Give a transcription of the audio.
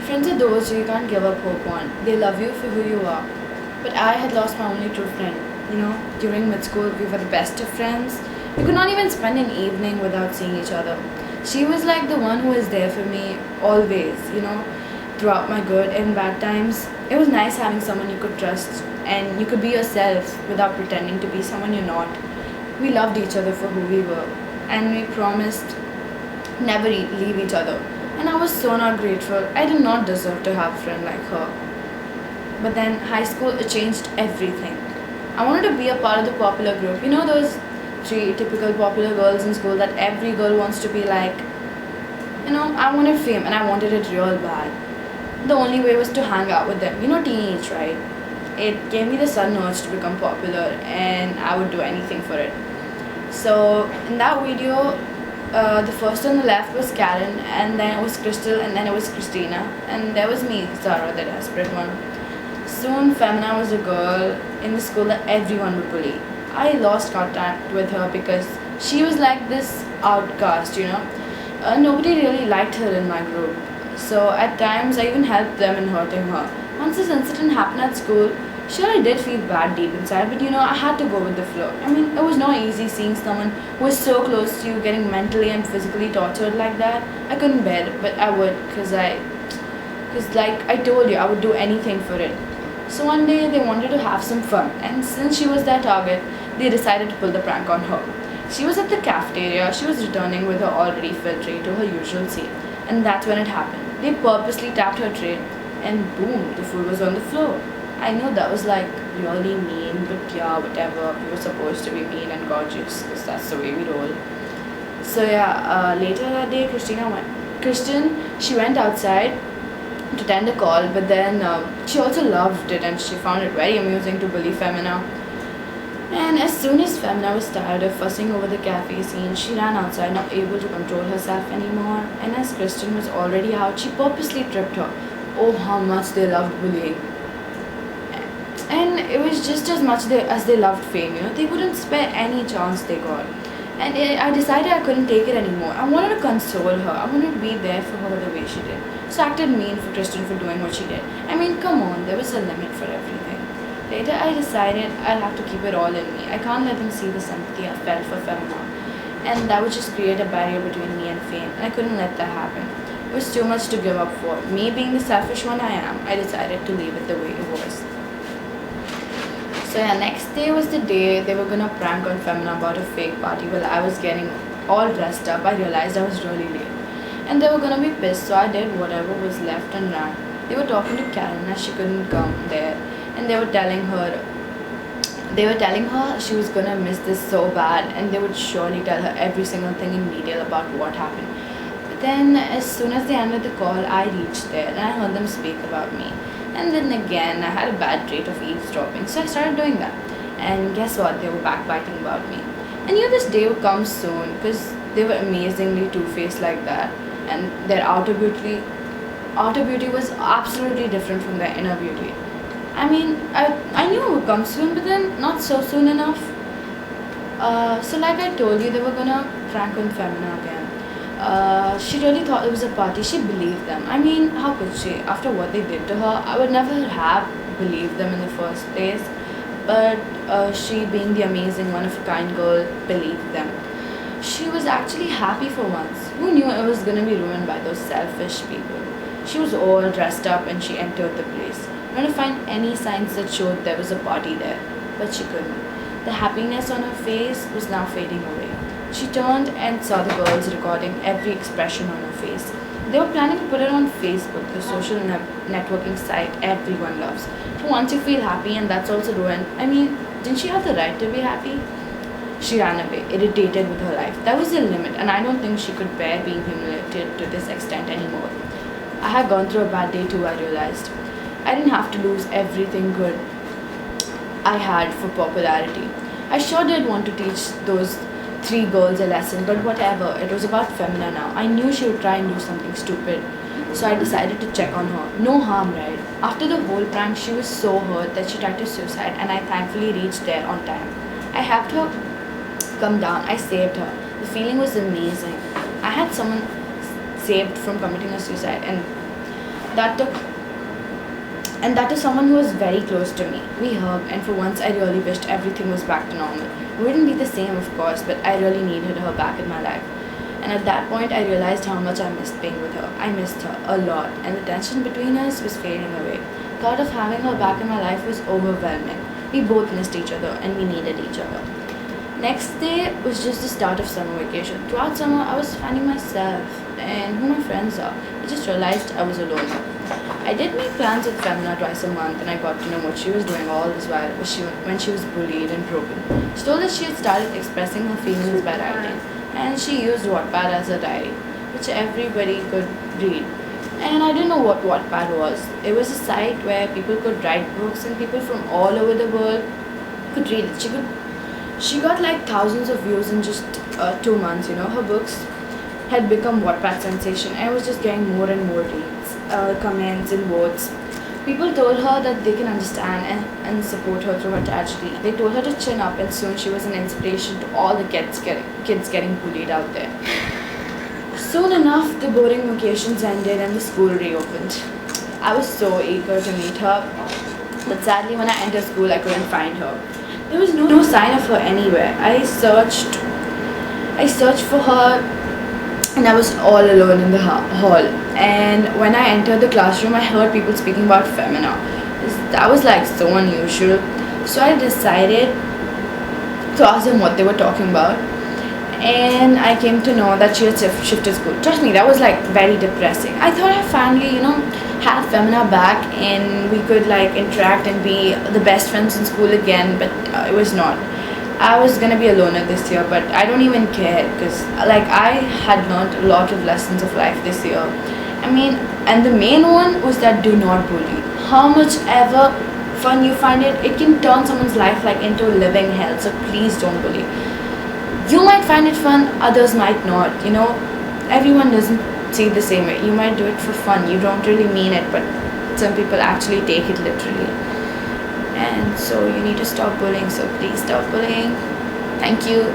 Friends are those you can't give up hope on. They love you for who you are. But I had lost my only true friend. During mid school, we were the best of friends. We could not even spend an evening without seeing each other. She was like the one who was there for me always, throughout my good and bad times. It was nice having someone you could trust and you could be yourself without pretending to be someone you're not. We loved each other for who we were and we promised never leave each other. And I was so not grateful. I did not deserve to have a friend like her. But then high school, it changed everything. I wanted to be a part of the popular group. You know those three typical popular girls in school that every girl wants to be like? I wanted fame and I wanted it real bad. The only way was to hang out with them. Teenage, right? It gave me the sudden urge to become popular and I would do anything for it. So in that video, the first on the left was Karen, and then it was Crystal, and then it was Christina, and there was me, Zara, the desperate one. Soon, Femina was a girl in the school that everyone would bully. I lost contact with her because she was like this outcast. Nobody really liked her in my group. So at times, I even helped them in hurting her. Once this incident happened at school, sure, I did feel bad deep inside, but I had to go with the flow. I mean, it was not easy seeing someone who was so close to you getting mentally and physically tortured like that. I couldn't bear it, but I would, because like I told you, I would do anything for it. So one day they wanted to have some fun, and since she was their target, they decided to pull the prank on her. She was at the cafeteria, she was returning with her already filled tray to her usual seat, and that's when it happened. They purposely tapped her tray, and boom, the food was on the floor. I know that was like really mean, but yeah, whatever. We were supposed to be mean and gorgeous because that's the way we roll. So yeah, later that day, Christian, she went outside to attend a call, but then she also loved it and she found it very amusing to bully Femina. And as soon as Femina was tired of fussing over the cafe scene, she ran outside, not able to control herself anymore. And as Christian was already out, she purposely tripped her. Oh, how much they loved bullying. And it was just as much as they loved fame. They wouldn't spare any chance they got. And I decided I couldn't take it anymore. I wanted to console her. I wanted to be there for her the way she did. So I acted mean for Tristan for doing what she did. I mean, come on, there was a limit for everything. Later, I decided I'll have to keep it all in me. I can't let them see the sympathy I felt for Femina. And that would just create a barrier between me and fame. And I couldn't let that happen. It was too much to give up for. Me being the selfish one I am, I decided to leave it the way it was. So yeah, next day was the day they were gonna prank on Femina about a fake party. While I was getting all dressed up, I realized I was really late. And they were gonna be pissed, so I did whatever was left and ran. They were talking to Karen as she couldn't come there. And they were telling her she was gonna miss this so bad and they would surely tell her every single thing in detail about what happened. But then as soon as they ended the call, I reached there and I heard them speak about me. And then again, I had a bad trait of eavesdropping, so I started doing that. And guess what? They were backbiting about me. I knew this day would come soon because they were amazingly two-faced like that. And their outer beauty was absolutely different from their inner beauty. I mean, I knew it would come soon, but then not so soon enough. So like I told you, they were gonna prank on Femina again. She really thought it was a party. She believed them. I mean, how could she? After what they did to her, I would never have believed them in the first place. But she, being the amazing one-of-a-kind girl, believed them. She was actually happy for once. Who knew it was gonna be ruined by those selfish people? She was all dressed up and she entered the place, trying to find any signs that showed there was a party there, but she couldn't. The happiness on her face was now fading away. She turned and saw the girls recording every expression on her face. They were planning to put it on Facebook, the social networking site everyone loves. So once you feel happy and that's also ruined, I mean, didn't she have the right to be happy? She ran away, irritated with her life. That was the limit, and I don't think she could bear being humiliated to this extent anymore. I had gone through a bad day too, I realized. I didn't have to lose everything good I had for popularity. I sure did want to teach those three girls a lesson, but whatever, it was about Femina now. I knew she would try and do something stupid, so I decided to check on her. No harm, right? After the whole prank, she was so hurt that she tried to suicide, and I thankfully reached there on time. I helped her come down. I saved her. The feeling was amazing. I had someone saved from committing a suicide, and That took and that is someone who was very close to me. We hugged, and for once, I really wished everything was back to normal. It wouldn't be the same, of course, but I really needed her back in my life. And at that point, I realized how much I missed being with her. I missed her a lot, and the tension between us was fading away. Thought of having her back in my life was overwhelming. We both missed each other, and we needed each other. Next day was just the start of summer vacation. Throughout summer, I was finding myself and who my friends are. I just realized I was alone. I did make plans with Femina twice a month, and I got to know what she was doing all this while when she was bullied and broken. She told us she had started expressing her feelings by writing, and she used Wattpad as a diary, which everybody could read. And I didn't know what Wattpad was. It was a site where people could write books, and people from all over the world could read it. She got like thousands of views in just 2 months. Her books had become Wattpad sensation. I was just getting more and more reads, comments, and votes. People told her that they can understand and support her through her tragedy. They told her to chin up, and soon she was an inspiration to all the kids getting bullied out there. Soon enough, the boarding vacations ended and the school reopened. I was so eager to meet her, but sadly, when I entered school, I couldn't find her. There was no sign of her anywhere. I searched for her, and I was all alone in the hall. And when I entered the classroom, I heard people speaking about Femina. That was like so unusual. So I decided to ask them what they were talking about. And I came to know that she had shifted school. Trust me, that was like very depressing. I thought I finally, had Femina back and we could like interact and be the best friends in school again, but it was not. I was gonna be a loner this year, but I don't even care because like I had learned a lot of lessons of life this year. And the main one was that do not bully. How much ever fun you find it, it can turn someone's life like into a living hell. So please don't bully. You might find it fun, others might not. Everyone doesn't see it the same way. You might do it for fun. You don't really mean it, but some people actually take it literally. And so you need to stop bullying. So please stop bullying. Thank you.